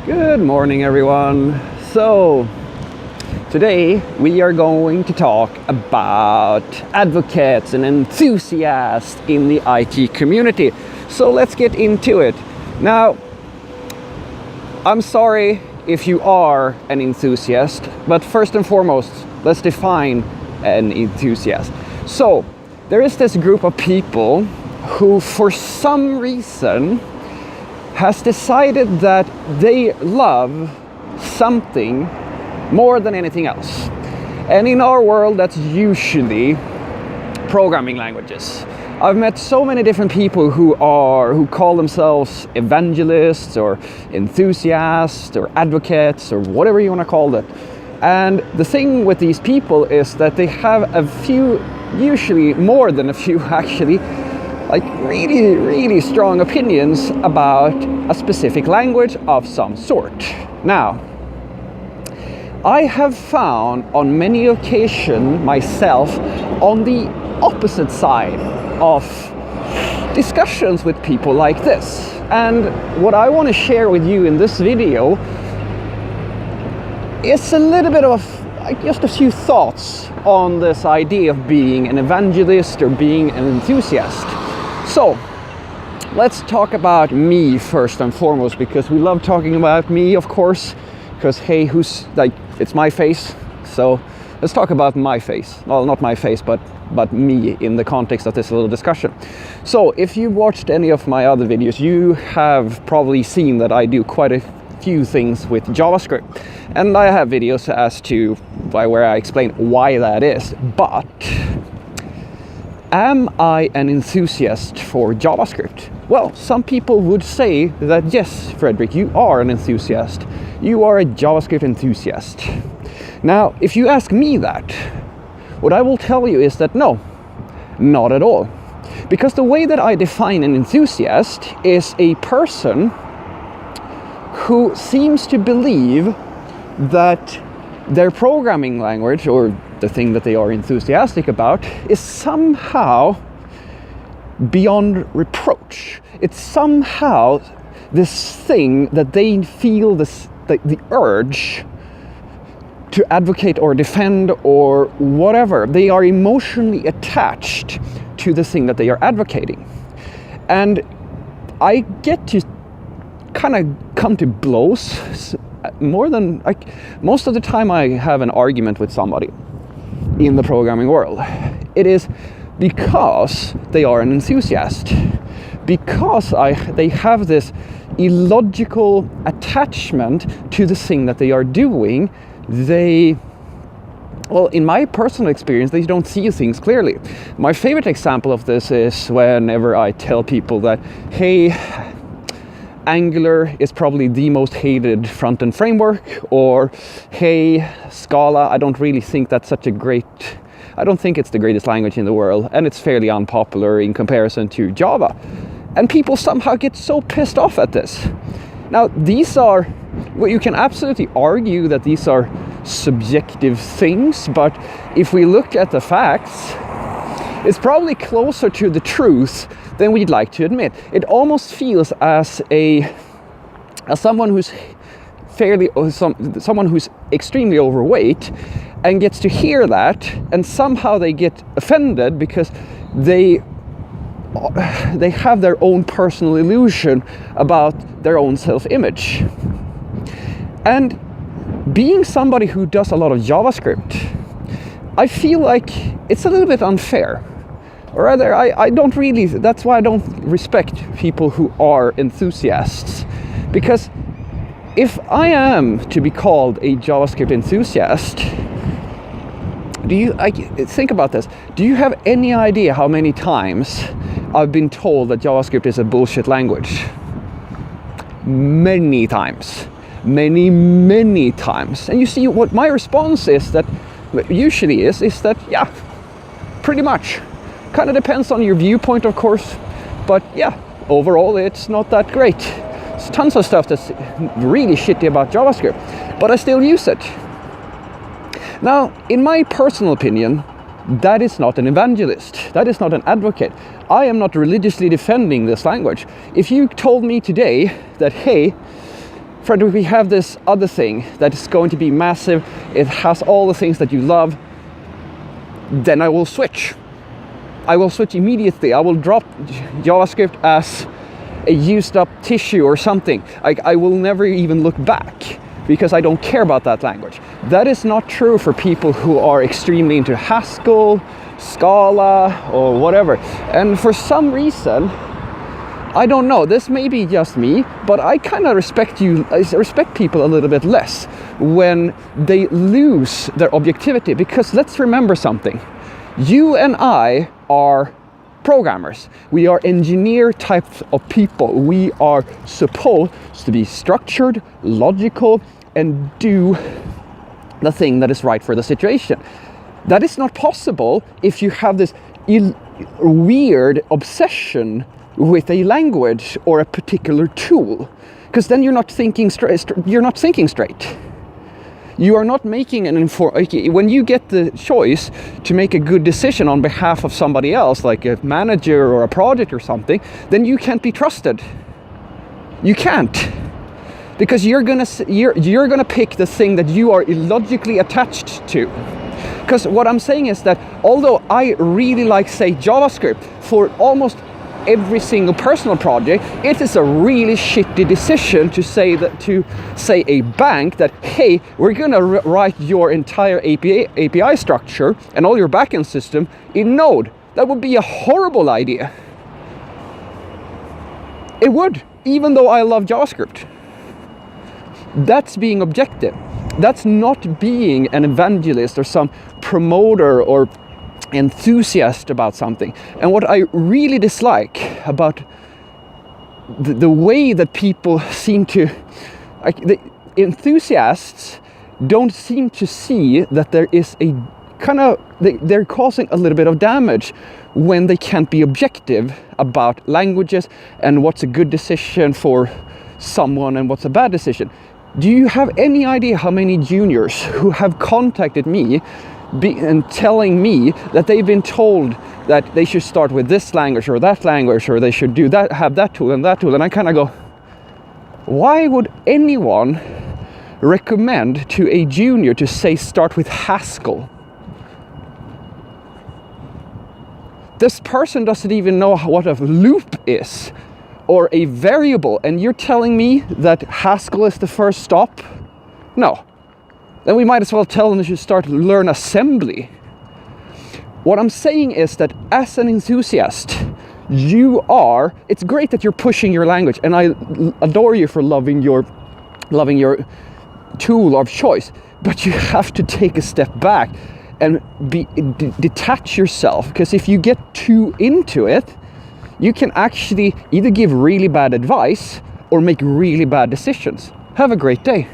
Good morning, everyone. So, today we are going to talk about advocates and enthusiasts in the IT community. So let's get into it. Now, I'm sorry if you are an enthusiast, but first and foremost, let's define an enthusiast. So, there is this group of people who, for some reason, has decided that they love something more than anything else. And in our world, that's usually programming languages. I've met so many different people who call themselves evangelists or enthusiasts or advocates or whatever you want to call it. And the thing with these people is that they have a few, usually more than a few actually, like really strong opinions about a specific language of some sort. Now, I have found on many occasions myself on the opposite side of discussions with people like this. And what I want to share with you in this video is a little bit of just a few thoughts on this idea of being an evangelist or being an enthusiast. So, let's talk about me first and foremost, because we love talking about me, of course, because hey, it's my face. So let's talk about my face. Well, not my face, but me in the context of this little discussion. So if you watched any of my other videos, you have probably seen that I do quite a few things with JavaScript. And I have videos as to where I explain why that is. But am I an enthusiast for JavaScript? Well, some people would say that yes, Frederick, you are an enthusiast. You are a JavaScript enthusiast. Now, if you ask me that, what I will tell you is that no, not at all. Because the way that I define an enthusiast is a person who seems to believe that their programming language, or the thing that they are enthusiastic about, is somehow beyond reproach. It's somehow this thing that they feel the urge to advocate or defend or whatever. They are emotionally attached to the thing that they are advocating. And I get to kind of come to blows most of the time I have an argument with somebody in the programming world. It is because they are an enthusiast, because they have this illogical attachment to the thing that they are doing. Well, in my personal experience, they don't see things clearly. My favorite example of this is whenever I tell people that, hey, Angular is probably the most hated front-end framework, or hey, Scala, I don't think it's the greatest language in the world, and it's fairly unpopular in comparison to Java. And people somehow get so pissed off at this. Now, you can absolutely argue that these are subjective things, but if we look at the facts, it's probably closer to the truth than we'd like to admit. It almost feels as someone who's someone who's extremely overweight and gets to hear that, and somehow they get offended because they have their own personal illusion about their own self-image. And being somebody who does a lot of JavaScript, I feel like it's a little bit unfair. Or rather, that's why I don't respect people who are enthusiasts. Because if I am to be called a JavaScript enthusiast, think about this. Do you have any idea how many times I've been told that JavaScript is a bullshit language? Many times. Many times. And you see what my response is that usually is that, yeah, pretty much. Kind of depends on your viewpoint, of course, but yeah, overall it's not that great. There's tons of stuff that's really shitty about JavaScript, but I still use it. Now, in my personal opinion, that is not an evangelist. That is not an advocate. I am not religiously defending this language. If you told me today that, hey, Frederick, we have this other thing that is going to be massive. It has all the things that you love. Then I will switch. I will switch immediately. I will drop JavaScript as a used up tissue or something. I will never even look back because I don't care about that language. That is not true for people who are extremely into Haskell, Scala, or whatever. And for some reason, I don't know, this may be just me, but I kind of respect people a little bit less when they lose their objectivity, because let's remember something. You and I are programmers. We are engineer types of people. We are supposed to be structured, logical, and do the thing that is right for the situation. That is not possible if you have this weird obsession with a language or a particular tool, because then you're not thinking straight. You are not making an when you get the choice to make a good decision on behalf of somebody else, like a manager or a project or something, then you can't be trusted. You can't, because you're gonna pick the thing that you are illogically attached to. Because what I'm saying is that although I really like, say, JavaScript for almost every single personal project, it is a really shitty decision to say a bank that, hey, we're gonna write your entire API structure and all your backend system in Node. That would be a horrible idea. It would, even though I love JavaScript. That's being objective. That's not being an evangelist or some promoter or enthusiast about something. And what I really dislike about the way that people seem to, the enthusiasts don't seem to see that there is a kind of, they're causing a little bit of damage when they can't be objective about languages and what's a good decision for someone and what's a bad decision. Do you have any idea how many juniors who have contacted me and telling me that they've been told that they should start with this language or that language, or they should do that, have that tool and that tool, and I kind of go, why would anyone recommend to a junior to say start with Haskell? This person doesn't even know what a loop is or a variable, and you're telling me that Haskell is the first stop? No. Then we might as well tell them they should start to learn assembly. What I'm saying is that as an enthusiast, it's great that you're pushing your language, and I adore you for loving your tool of choice, but you have to take a step back and detach yourself, because if you get too into it, you can actually either give really bad advice or make really bad decisions. Have a great day.